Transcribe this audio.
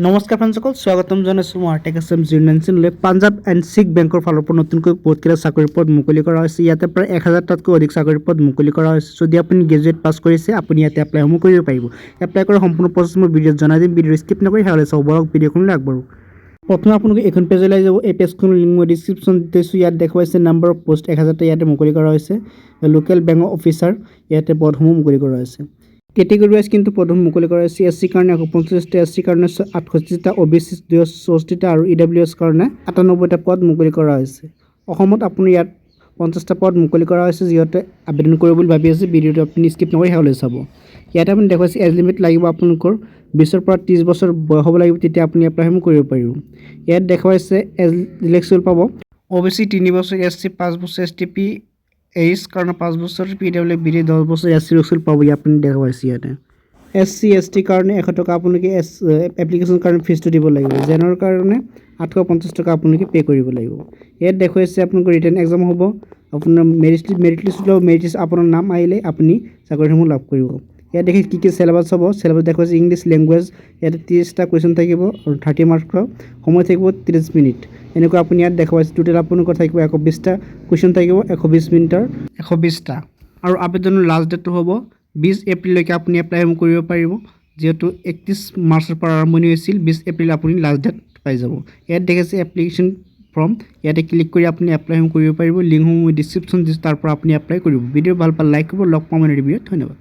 নমস্কাৰ ফ্ৰেণ্ডসকল, স্বাগতম জনাইছোঁ মই আৰ্টেক এছ এম 097লৈ। পাঞ্জাৱ এণ্ড শিখ বেংকৰ ফালৰ পৰা নতুনকৈ বহুতকেইটা চাকৰিৰ পদ মুকলি কৰা হৈছে। ইয়াতে প্ৰায় 1000টাতকৈ অধিক চাকৰিৰ পদ মুকলি কৰা হৈছে। যদি আপুনি গ্ৰেজুৱেট পাছ কৰিছে, আপুনি ইয়াতে এপ্লাইসমূহ কৰিব পাৰিব। এপ্লাই কৰাৰ সম্পূৰ্ণ প্ৰচেছ মই ভিডিঅ'ত জনাই দিম। ভিডিঅ' স্কিপ নকৰি শেষলৈ চাব। বৰক ভিডিঅ'খনলৈ আগবাঢ়ো। প্ৰথমে আপোনালোকে এইখন পেজলৈ যাব। এই পেজখনৰ লিংক মই ডিছক্ৰিপশ্যন দিছোঁ। ইয়াত দেখুৱাইছে নাম্বাৰ অফ পোষ্ট 1000টা ইয়াতে মুকলি কৰা হৈছে। লোকেল বেংক অফিচাৰ ইয়াতে পদসমূহ মুকলি কৰা হৈছে। কেটেগৰী ৱাইজ কিন্তু পদসমূহ মুকলি কৰা হৈছে। এছ চিৰ কাৰণে 150টা, এছ চিৰ কাৰণে 68টা, OBC 64টা আৰু EWS কাৰণে 98টা পদ মুকলি কৰা হৈছে। অসমত আপুনি ইয়াত 50টা পদ মুকলি কৰা হৈছে। যিহেতু আবেদন কৰিব বুলি ভাবি আছে, ভিডিঅ'টো আপুনি স্কিপ নকৰি শেষলৈ চাব। ইয়াতে আপুনি দেখুৱাইছে এজ লিমিট লাগিব আপোনালোকৰ 20ৰ পৰা 30 বছৰ বয়স হ'ব লাগিব, তেতিয়া আপুনি এপ্লাইসমূহ কৰিব পাৰিব। ইয়াত দেখুৱাইছে এজ ইলেকশ্যন পাব OBC 3 বছৰ, SC 5 বছৰ, STP এইচ কাৰণে 5 বছৰ, PWBD 10 বছৰ, SC ৰচুল পাব। আপুনি দেখুৱাইছে ইয়াতে SC ST কাৰণে 100 টকা আপোনালোকে এপ্লিকেশ্যন কাৰণে ফিজটো দিব লাগিব। জেনেৰেল কাৰণে 850 টকা আপোনালোকে পে' কৰিব লাগিব। ইয়াত দেখুৱাইছে আপোনালোকৰ ৰিটেন এক্সাম হ'ব। আপোনাৰ মেৰিট লিষ্ট ওলাব। মেৰিট লিষ্ট আপোনাৰ নাম আহিলে আপুনি চাকৰিসমূহ লাভ কৰিব। ইয়াত দেখি কি চিলেবাছ হ'ব। চিলেবাছ দেখুৱাইছে ইংলিছ লেংগুৱেজ। ইয়াতে 30টা কুৱেশ্যন থাকিব আৰু 30 মাৰ্কৰ। সময় থাকিব 30 মিনিট। এনেকুৱা আপুনি ইয়াত দেখুৱাইছে। টোটেল আপোনালোকৰ থাকিব 120টা কুৱেশ্যন থাকিব, 120 মিনিটৰ 120টা। আৰু আবেদনৰ লাষ্ট ডেটটো হ'ব 20 এপ্ৰিললৈকে আপুনি এপ্লাইসমূহ কৰিব পাৰিব। যিহেতু 31 মাৰ্চৰ পৰা আৰম্ভণি হৈছিল, 20 এপ্ৰিল আপুনি লাষ্ট ডেট পাই যাব। ইয়াত দেখাইছে এপ্লিকেশ্যন ফৰ্ম। ইয়াতে ক্লিক কৰি আপুনি এপ্লাইসমূহ কৰিব পাৰিব। লিংকসমূহ মই ডিছক্ৰিপশ্যন দিছোঁ, তাৰ পৰা আপুনি এপ্লাই কৰিব। ভিডিঅ' ভাল পালে লাইক কৰিব। লগ পাম অন্য ভিডিঅ'ত। ধন্যবাদ।